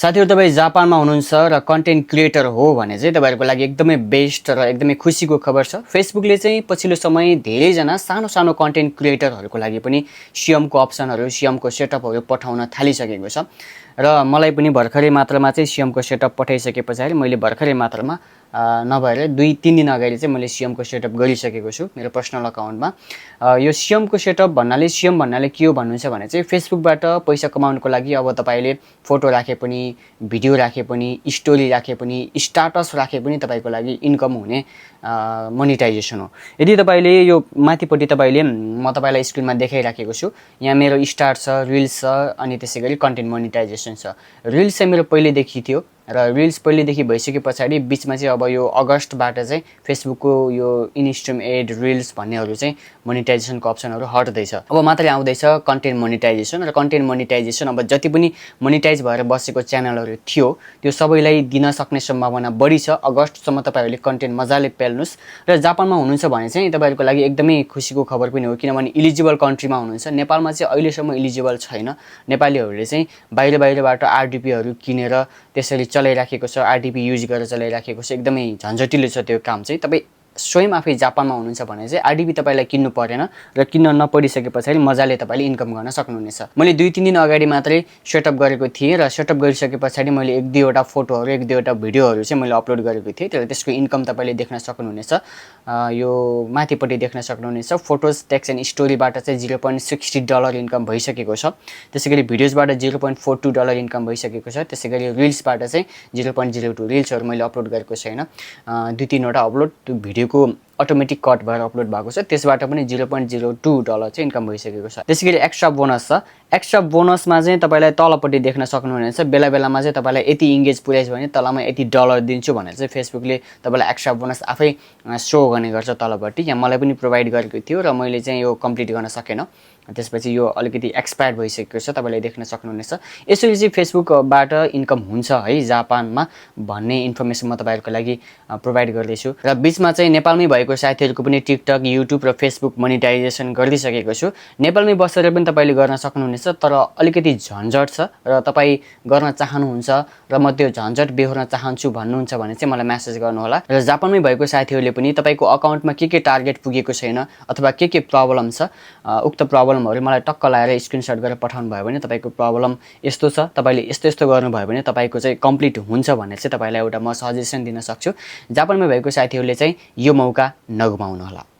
साथीहरु तपाई जापानमा हुनुहुन्छ र कन्टेन्ट क्रिएटर हो भने चाहिँ तपाईहरुको लागि एकदमै बेस्ट र एकदमै खुशीको खबर छ। फेसबुकले चाहिँ पछिल्लो समय धेरै जना सानो कन्टेन्ट क्रिएटरहरुको लागि पनि सिएमको अप्सनहरु, सिएमको सेटअपहरु पठाउन थालिसकेको छ र मलाई पनि भर्खरै मात्रामा चाहिँ सिएमको सेटअप पठाइसकेपछि मैले भर्खरै मात्रामा नभएर 2-3 दिन अगाडि चाहिँ मैले सिएमको सेटअप गरिसकेको छु मेरो पर्सनल अकाउन्टमा। यो सिएमको सेटअप भन्नाले सिएम भन्नाले के हो भन्नुहुन्छ भने चाहिँ फेसबुकबाट पैसा कमाउनको लागि अब तपाईले फोटो राखे पनि, भिडियो राखे पनि, स्टोरी राखे पनि, स्टाटस राखे पनि तपाईको लागि इन्कम हुने मोनेटाइजेसन हो। यदि तपाईले यो माथिपट्टि तपाईले म तपाईलाई स्क्रिनमा देखाइराखेको छु, यहाँ मेरो स्टार छ, रिल्स छ अनि त्यसैगरी कन्टेन्ट मोनेटाइजेसन छ। रिल्स चाहिँ मेरो पहिलेदेखि थियो र रिल्स पहिलेदेखि भइसकेपछि बीचमा चाहिँ अब यो अगस्तबाट चाहिँ फेसबुकको यो इनस्ट्रिम एड रिल्स भन्नेहरु चाहिँ मोनेटाइजेसनको अप्सनहरु हट्दैछ। अब मात्रै आउँदैछ कन्टेन्ट मोनेटाइजेसन र कन्टेन्ट मोनेटाइजेसन अब जति पनि मोनेटाइज भएर बसेको च्यानलहरु थियो त्यो सबैलाई दिन सक्ने सम्भावना बढी छ। अगस्तसम्म तपाईहरुले कन्टेन्ट मजाले पेल्नुस् र जापानमा हुनुहुन्छ भने चाहिँ तपाईहरुको लागि एकदमै खुशीको खबर पनि हो किनभने इलिजिबल कन्ट्रीमा हुनुहुन्छ। नेपालमा चाहिँ अहिलेसम्म इलिजिबल छैन। नेपालीहरुले चाहिँ बाहिरबाट आरडीपीहरु किनेर त्यसरी चलाइराखेको छ, आरडीपी युज गरेर चलाइराखेको छ। एकदमै झन्झटिलो छ त्यो काम चाहिँ। तपाई स्वयं आफै जापानमा हुनुहुन्छ भने चाहिँ आरडीपी तपाईलाई किन्नु परेन र किन्न नपरिसकेपछि मजाले तपाईले इन्कम गर्न सक्नुहुनेछ। मैले 2-3 दिन अगाडि मात्रै सेटअप गरेको थिएँ र सेटअप गरिसकेपछि मैले 1-2 वटा फोटोहरु, 1-2 वटा भिडियोहरु चाहिँ मैले अपलोड गरेको थिएँ। त्यसको इन्कम तपाईले देख्न सक्नुहुनेछ। यो माथिपट्टि देख्न सक्नुहुनेछ। फोटोज, टेक्स्ट एन्ड स्टोरीबाट चाहिँ $0.60 इन्कम भइसकेको छ। त्यसैगरी भिडियोजबाट $0.42 इन्कम भइसकेको छ। त्यसैगरी रिल्सबाट चाहिँ 0.02 रिल्सहरु मैले अपलोड गरेको छैन। 2-3 वटा अपलोड त्यो भिडियोको अटोमेटिक कट भएर अपलोड भएको छ। त्यसबाट पनि $0.02 चाहिँ इन्कम भइसकेको छ। त्यसैगरी एक्स्ट्रा बोनस छ। एक्स्ट्रा बोनसमा चाहिँ तपाईलाई तलपट्टि देख्न सक्नुहुनेछ। बेला-बेलामा चाहिँ तपाईलाई यति इंगेज पुर्याइछ भने तलमा यति डलर दिन्छु भनेर चाहिँ फेसबुकले तपाईलाई एक्स्ट्रा बोनस आफै शो गर्ने गर्छ तलपट्टि। यहाँ मलाई पनि प्रोवाइड गरेको थियो र मैले चाहिँ यो कम्प्लिट गर्न सकेन। त्यसपछि यो अलिकति एक्सपायर भइसकेको छ तपाईले देख्न सक्नुहुनेछ। यसरी चाहिँ फेसबुकबाट इन्कम हुन्छ है जापानमा भन्ने इन्फर्मेसन म तपाईहरुको लागि प्रोवाइड गर्दै छु। र बीचमा चाहिँ नेपालमै भएको साथीहरुको पनि टिकटक, युट्युब र फेसबुक मोनेटाइजेसन गरिसकेको छु। नेपालमै बसेर पनि तपाईले गर्न सक्नुहुनेछ तर अलिकति झन्झट छ र तपाई गर्न चाहनुहुन्छ र म त्यो झन्झट बेहोर्न चाहन्छु भन्नुहुन्छ भने चाहिँ मलाई मेसेज गर्नु होला। र जापानमै भएको साथीहरुले पनि तपाईको अकाउन्टमा के टार्गेट पुगेको छैन अथवा के प्रब्लम छ उक्त प्रब्लमहरु मलाई टक्क लाएर स्क्रिनशट गरेर पठाउनु भयो भने तपाईको प्रब्लम यस्तो छ, तपाईले यस्तो गर्नुभयो भने तपाईको चाहिँ कम्प्लिट हुन्छ भन्ने चाहिँ तपाईलाई एउटा म सजेसन दिन सक्छु। जापानमा भएको साथीहरुले चाहिँ यो मौका नगुमाउनु होला।